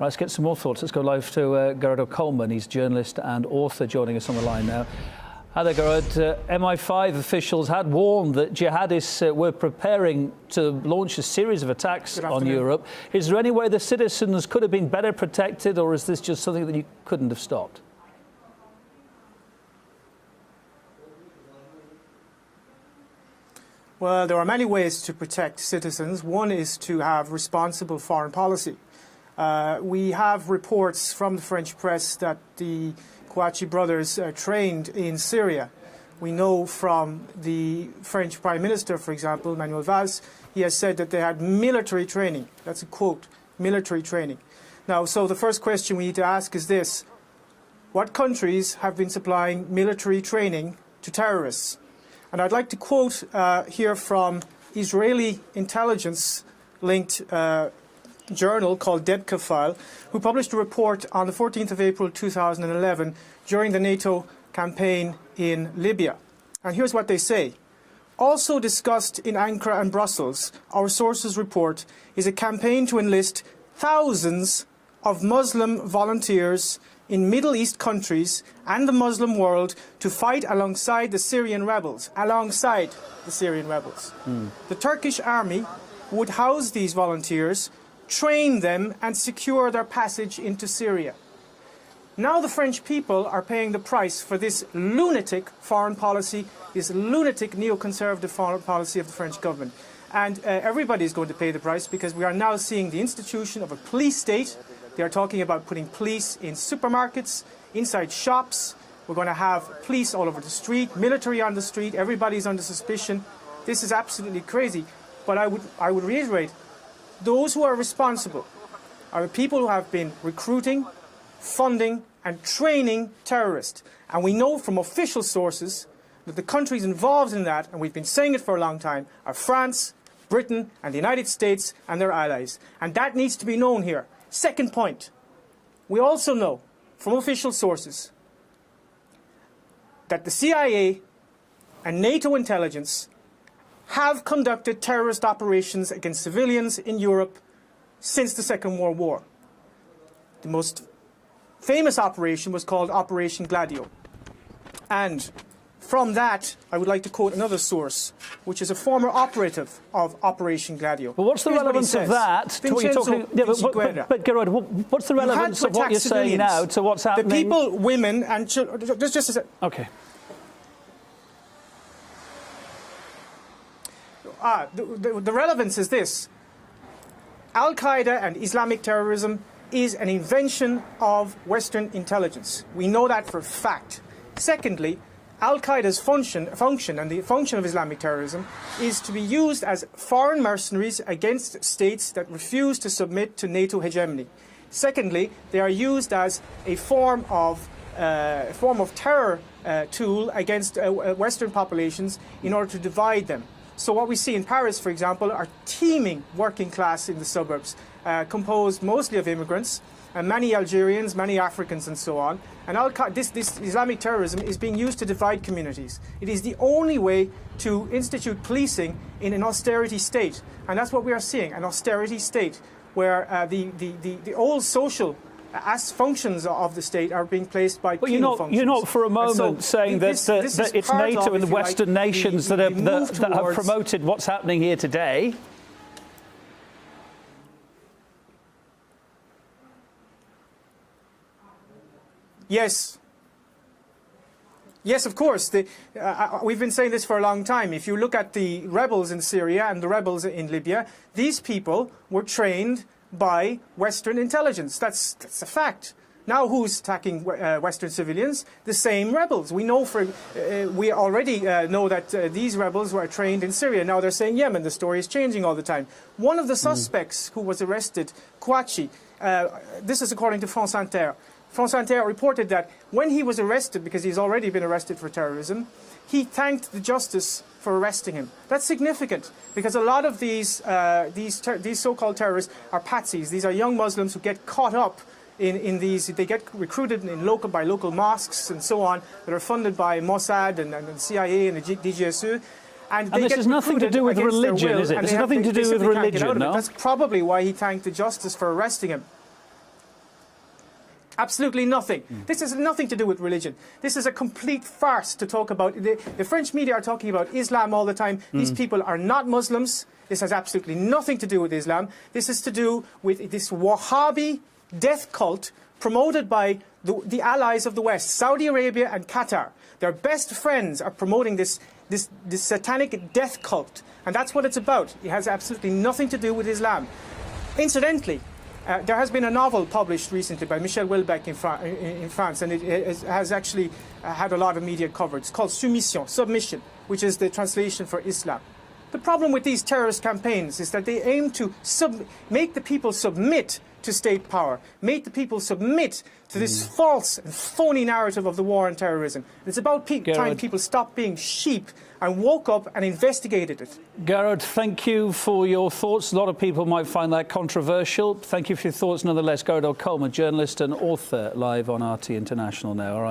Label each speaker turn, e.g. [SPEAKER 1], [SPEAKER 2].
[SPEAKER 1] Let's get some more thoughts. Let's go live to Gearo Colma. He's journalist and author, joining us on the line now. Hi there, Gearo. MI5 officials had warned that jihadists were preparing to launch a series of attacks on Europe. Is there any way the citizens could have been better protected, or is this just something that you couldn't have stopped?
[SPEAKER 2] Well, there are many ways to protect citizens. One is to have responsible foreign policy. We have reports from the French press that the Kouachi brothers trained in Syria. We know from the French Prime Minister, for example, Manuel Valls, he has said that they had military training. That's a quote, military training. Now, so the first question we need to ask is this: what countries have been supplying military training to terrorists? And I'd like to quote here from Israeli intelligence-linked journal called Debka File, who published a report on the 14th of April 2011 during the NATO campaign in Libya. And here's what they say. Also discussed in Ankara and Brussels, our sources report, is a campaign to enlist thousands of Muslim volunteers in Middle East countries and the Muslim world to fight alongside the Syrian rebels. Alongside the Syrian rebels. The Turkish army would house these volunteers, train them and secure their passage into Syria. Now the French people are paying the price for this lunatic foreign policy, this lunatic neoconservative foreign policy of the French government. And everybody is going to pay the price, because we are now seeing the institution of a police state. They are talking about putting police in supermarkets, inside shops. We're going to have police all over the street, military on the street, everybody's under suspicion. This is absolutely crazy. But I would reiterate, those who are responsible are the people who have been recruiting, funding and training terrorists. And we know from official sources that the countries involved in that, and we've been saying it for a long time, are France, Britain and the United States and their allies. And that needs to be known here. Second point, we also know from official sources that the CIA and NATO intelligence have conducted terrorist operations against civilians in Europe since the Second World War. The most famous operation was called Operation Gladio. And from that, I would like to quote another source, which is a former operative of Operation Gladio.
[SPEAKER 1] But what's the relevance of that to what you're talking? Yeah, but Gearo, what's the relevance of what you're saying now to what's happening?
[SPEAKER 2] The people, women and children. Just a second.
[SPEAKER 1] Okay.
[SPEAKER 2] The relevance is this. Al-Qaeda and Islamic terrorism is an invention of Western intelligence. We know that for a fact. Secondly, Al-Qaeda's function and the function of Islamic terrorism is to be used as foreign mercenaries against states that refuse to submit to NATO hegemony. Secondly, they are used as a form of terror tool against Western populations in order to divide them. So what we see in Paris, for example, are teeming working class in the suburbs, composed mostly of immigrants, and many Algerians, many Africans and so on. And this Islamic terrorism is being used to divide communities. It is the only way to institute policing in an austerity state. And that's what we are seeing, an austerity state where the old social functions of the state are being placed by penal functions.
[SPEAKER 1] You're not for a moment saying that it's NATO and the Western nations that have promoted what's happening here today?
[SPEAKER 2] Yes. Yes, of course. We've been saying this for a long time. If you look at the rebels in Syria and the rebels in Libya, these people were trained by Western intelligence. That's a fact. Now who's attacking Western civilians? The same rebels. We know we already know that these rebels were trained in Syria. Now they're saying Yemen. The story is changing all the time. One of the suspects who was arrested, Kouachi, this is according to France Inter. France Inter reported that when he was arrested, because he's already been arrested for terrorism, he thanked the justice for arresting him. That's significant, because a lot of these so-called terrorists are patsies. These are young Muslims who get caught up in these. They get recruited by local mosques and so on that are funded by Mossad and the CIA and the DGSU.
[SPEAKER 1] And this has nothing to do with religion, is it? This has nothing to do with religion, no?
[SPEAKER 2] That's probably why he thanked the justice for arresting him. Absolutely nothing. This has nothing to do with religion. This is a complete farce to talk about. The French media are talking about Islam all the time. These people are not Muslims. This has absolutely nothing to do with Islam. This is to do with this Wahhabi death cult promoted by the allies of the West, Saudi Arabia and Qatar. Their best friends are promoting this satanic death cult. And that's what it's about. It has absolutely nothing to do with Islam. Incidentally, there has been a novel published recently by Michel Houellebecq in France, and it has actually had a lot of media coverage. It's called Soumission, Submission, which is the translation for Islam. The problem with these terrorist campaigns is that they aim to make the people submit to state power, make the people submit to this false and phony narrative of the war on terrorism. It's about time people stop being sheep and woke up and investigated it.
[SPEAKER 1] Gearo, thank you for your thoughts. A lot of people might find that controversial. Thank you for your thoughts nonetheless. Gearo O Colma, journalist and author, live on RT International now. All right.